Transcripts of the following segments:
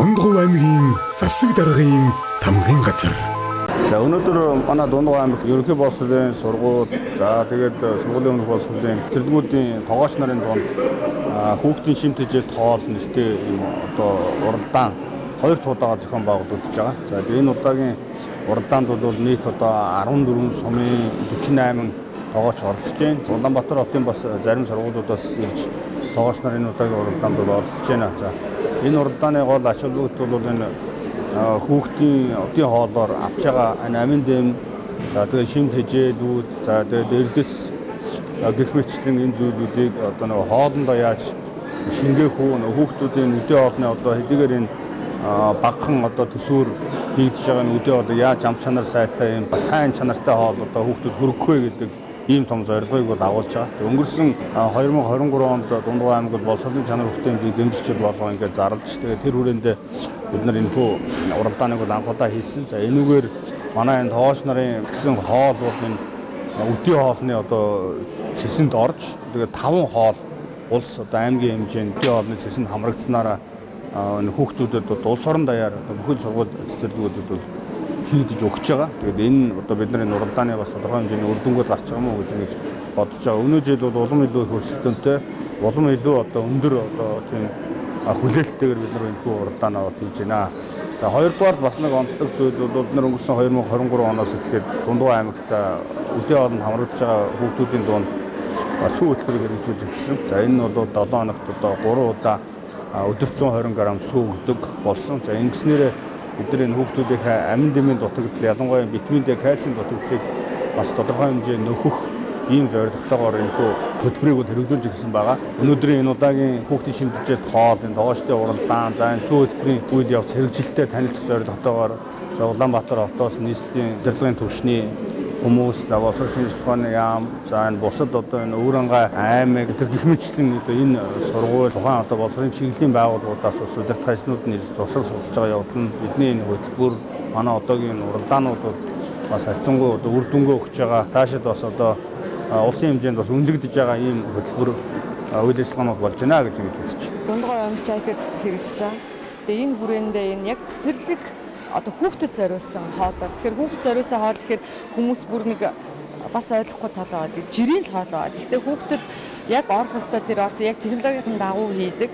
Дундгов аймгийн засаг даргын тамгын газар. За өнөөдөр манай Дундгов аймаг ерөнхий боловсролын сургууль, за тэгээд сургуулийн өмнөх боловсролын цэцэрлэгүүдийн тогооч нарын дунд хүүхдийн шимт хичээлд хоол нэртэй юм одоо уралдаан 2 удаагаар зохион байгуулагдаж байгаа. За энэ удаагийн уралдаанд бол нийт одоо 14 сумын 48 тогооч оролцож байна. Улаанбаатар хотын бас зарим сургуулиудаас ирж тогооч нар энэ удаагийн уралдаанд оролцож байна. За энэ уралдааны гол ач холбогдол бол энэ хүүхдийн одын хоолоор авч байгаа амин дэм, за тэгээд шимт хичээлүүд, за тэгээд эрдэс гэх мэтчлэн энэ зүйлүүдийг одоо нэг хоолндоо яаж шингээх хүүхдүүдийн үдээ хоолны одоо хэдийгээр энэ багахан одоо төсөөр хийгдэж байгаа нь үдээ хоол яаж ам чанар сайтай юм бас сайн чанартай хоол одоо хүүхдүүд хүргэх вэ гэдэг ийм том зорилгыг бол агуулж байгаа. Өнгөрсөн 2023 онд Дундгов аймагт боловсролын чанар хүртээ хэмжээг дэмжих болгоо ингээд зарлж, тэгээд тэр хүрээндээ бид нар энэ хүү уралдааныг бол анх удаа хийсэн. За энүүгээр манай энэ тогооч нарын гэсэн хоол бол энэ үдийн хоолны одоо цэсэнд орж, тэгээд 5 хоол улс одоо аймгийн хэмжээнд үдийн хоолны цэсэнд хамрагдсанараа энэ хүүхдүүдэд улс орон даяар бүхэл сургууль цэцэрлэгүүдэд бол хийдэж өгч байгаа. Тэгээд энэ одоо бид нар энэ уралдааны бас тодорхой хэмжээний үр дүнгууд гарч байгаа мó гэж ингэж бодож байгаа. Өнөө жил бол улам илүү их өрсөлдөөнтэй, улам илүү одоо өндөр одоо тийм хүлээлттэйгээр бид нар энэ хүү уралдаанаа бол хийж байна. За хоёрдугаар бас нэг онцлог зүйл бол бид нар өнгөрсөн 2023 оноос эхлээд Дундгов аймагт үдээ хоолнд хамрагдж байгаа хүүхдүүдийн дунд сүү хөтөлбөрийг хэрэгжүүлж ирсэн. За энэ нь бол 7 хоногт одоо 3 удаа өдөрт 120 г сүү өгдөг болсон. За ингэснээр бид нар энэ хүүхдүүдийн амин дэмийн дутагдал, ялангуяа витамин D, кальцийн дутагдлыг бас тодорхой хэмжээнд нөхөх ийм зорилготойгоор энэ хөтөлбөрийг бол хэрэгжүүлж ирсэн байгаа. Өнөөдрийн энэ удаагийн хүүхдийн шимт хичээлд хоол, энэ тогоочтой уралдаан, за энэ сүү хөтөлбөрийн үед явц хэрэгжилтэд танилцах зорилготойгоор за Улаанбаатар хотоос нийслэлийн удирдлагын түвшний хүмүүс, за боловсрол шинжилгээ ухааны яам, за энэ бусад одоо энэ Өвөрангай аймаг тэр гэх мэтчлэн энэ сургууль тухайн одоо боловсролын чиглэлийн байгууллагуудаас бас удирдах ажлууд нь ирж туршилт судалж байгаа явдал нь бидний энэ хөтөлбөр манай одоогийн уралдаанууд бол бас харьцангуй одоо үр дүнгээ өгч байгаа. Таашид бас одоо улсын хэмжээнд бас үнэлэгдэж байгаа ийм хөтөлбөр үйл ажиллагаанууд болж байна гэж үзэж байна. Дундгов аймаг чайкад төсөл хэрэгжиж байгаа. Тэгээ энэ хүрээндээ энэ яг цэцэрлэг одоо хүүхдэд зориулсан хоолоор. Тэгэхээр хүүхдэд зориулсан хоол гэхээр хүмүүс бүр нэг бас ойлгохгүй тал байгаа. Жирийн л хоол байгаа. Гэхдээ хүүхдэд яг орох хөстө тэр орц яг технологийн дагуу хийдэг.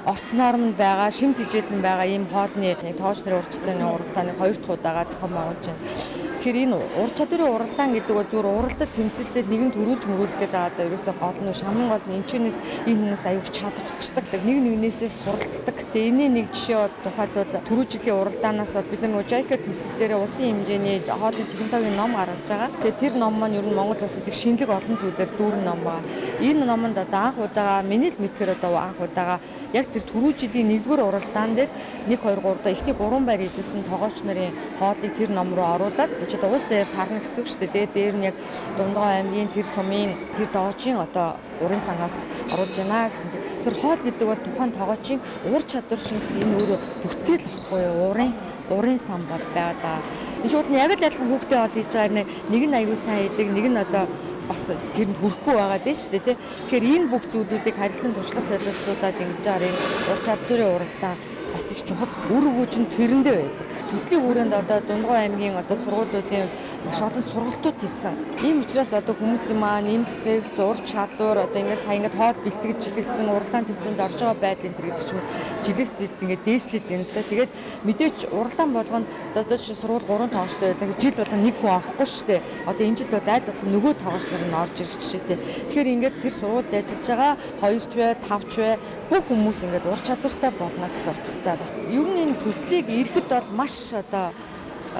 Орц нормд байгаа, шимт хичээл нь байгаа ийм хоолны тоож нарын уралдааны уралдааныг 2 дахь удаага зохион байгуулж байна. Тэгэхээр энэ ур чадварын уралдаан гэдэг бол зүгээр уралдад тэмцэлтэд нэгэн төрүүлж мөрүүлэх гэдэг одоо ерөөсөө гол нь шаман гол нь энэчнээс энэ хүмүүс аюух чадварчдаг, нэг нэгнээсээ суралцдаг. Тэгээ энэний нэг жишээ бол тухайлбал түрүү жилийн уралдаанаас бол бид нар JICA төсөл дээр улсын хэмжээний хоолны технологийн ном гаргаж байгаа. Тэгээ тэр ном маань ер нь Монгол улсад их шинэлэг олон зүйлээр дүүрэн ном байна. Энэ номонд одоо анх удаага миний л мэдхээр одоо анх удаага яг тэр түрүү жилийн 1-р уралдаан дээр 1 2 3 дахь ихний 3 байр эзэлсэн тогооч нарын хоолыг тэр ном руу оруулаад одоо уус дээр тарна гэсэн үг шүү дээ. Дээр нь яг Дундгов аймгийн тэр сумын тэр тогоочийн одоо урын сангаас оруулж байна гэсэн. Тэр хоол гэдэг бол тухайн тогоочийн ур чадвар шингэсэн энэ өөрөө бүтээл واخгүй юу? Урын сан бол байгаа да. Энэ шууд нь яг л адилхан хүүхдээ хоол хийж байгаа нэг нь аюу сайн идэг, нэг нь одоо бас тэрэнд хүрэхгүй байгаа дээ шүү дээ. Тэгэхээр энэ бүх зүйлүүдийг харилцан туршлага солилцуулаад ингэж байгаа энэ ур чадварын уралдаан бас их чухал үр өгөөж нь тэрэндээ байдаг. Төслийн хүрээнд одоо Дундгов аймгийн одоо сургуулиудын маш олон сургалтууд хийсэн. Ийм учраас одоо хүмүүсийн маань нэмэгцэг, зур чадвар одоо ингээд сайн ингээд хоол бэлтгэж ихэлсэн, уралдаан тэмцээнд орж байгаа байдал энэ гэдэг ч юм жилээс жилд ингээд дээшлээд байна та. Тэгээд мэдээч уралдаан болгонд одоо чи сургууль 3 тоогчтой байлаа гэж жил болгоо нэг хүн орохгүй шүү дээ. Одоо энэ жил бол аль болох нөгөө тоогч нар нь орж ирэх жишээтэй. Тэгэхээр ингээд тэр сургуульд ажиллаж байгаа 2 ч бай, 5 ч бай бүх хүмүүс ингээд ур чадвартай болно гэсэн утгатай байна. Ер нь энэ төслийг ирэхэд бол маш одоо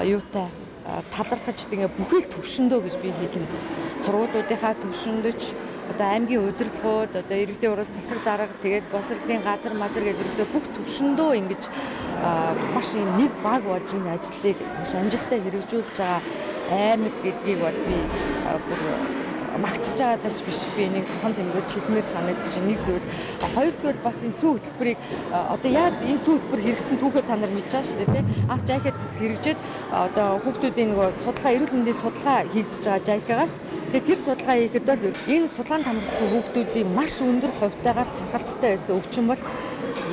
юутай талархаж тэгээ бүхэл төвшөндөө гэж би хэлнэ. Сургуулиудынхаа төвшөндөч одоо аймгийн удирдлагууд одоо иргэдийн урал засаг дарга тэгээд боловсролын газар мазар гэдэг ерөөсөө бүх төвшөндөө ингэж маш юм нэг баг болж энэ ажлыг маш амжилттай хэрэгжүүлж байгаа аймаг гэдгийг бол би бүр магтж байгаа даш биш би нэг зөвхөн тэмдэглэж хэлмээр санагдчих. Нэг тэгвэл хоёрдугаар бас энэ сүү хөтөлбөрийг одоо яг энэ сүү хөтөлбөр хэрэгцсэн түүхээ та нар мэдж байгаа шүү дээ тий. Анх JICA төсөл хэрэгжээд одоо хүүхдүүдийн нөгөө судалгаа эрүүл мэндийн судалгаа хийгдэж байгаа JICA-гаас тэгээд тэр судалгаа хийхэд бол энэ судалгаанд хамрагдсан хүүхдүүдийн маш өндөр хувьтайгаар тархалттай байсан өвчин бол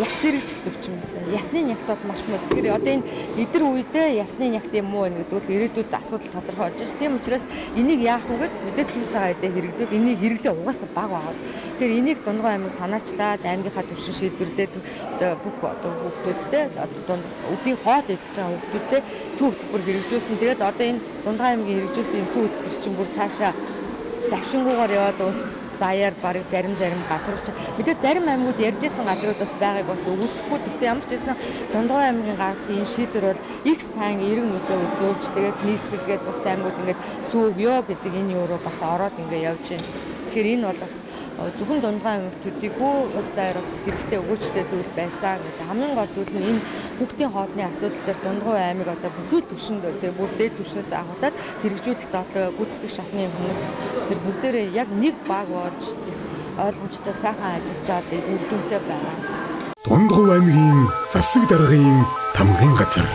яс зэрэгжилт өвчин байсан. Ясны нягт бол маш мөн. Тэгэхээр одоо энэ эдэр үедээ ясны нягт юм уу гэдэг бол ирээдүйд асуудал тодорхой болж байна. Тийм учраас энийг яах вэ гэд мэдээс сүү цагаан эдээ хэрэглүүл энийг хэрэглээ угаасаа бага байгаа. Тэгэхээр энийг Дундгой аймаг санаачлаад аймгийнхаа түвшин шийдвэрлээд бүх одоо хүүхдүүдтэй одоо өдний хоол идэж байгаа хүүхдүүдтэй сүү хөтөлбөр хэрэгжүүлсэн. Тэгээд одоо энэ Дундгой аймгийн хэрэгжүүлсэн сүү хөтөлбөр чинь бүр цаашаа давшингуугаар яваад ус даяар барыг зарим газар чинь мэдээ зарим аймагуд ярьж исэн газрууд бас байгааг бас үгүйсэхгүй. Гэхдээ ямар ч байсан Дундгой аймгийн гаргасан энэ шийдвэр бол их сайн эрг нүдээ үзүүлж тэгээд нийслэлгээд бус аймагуд ингээд сүү өгөө гэдэг энэ юу руу бас ороод ингээд явж байна. Тэгэхээр энэ бол бас зөвхөн Дундгой аймаг төдийгүй бас даяар бас хэрэгтэй өгөөчтэй зүйл байсан гэдэг. Хамгийн гол зүйл нь энэ хүүхдийн хоолны асуудал дээр Дундгой аймаг одоо бүхэл түвшинд тэгээ бүр дээд түвшнээс ахуулаад хэрэгжүүлэх доотлоо гүйцэтгэх шатны хүмүүс тэр бүгдээрээ яг нэг баг болж ойлгомжтой сайхан ажиллаж байгаа үр дүнтэй байна. Дундгой аймгийн засаг даргын тамгын газар.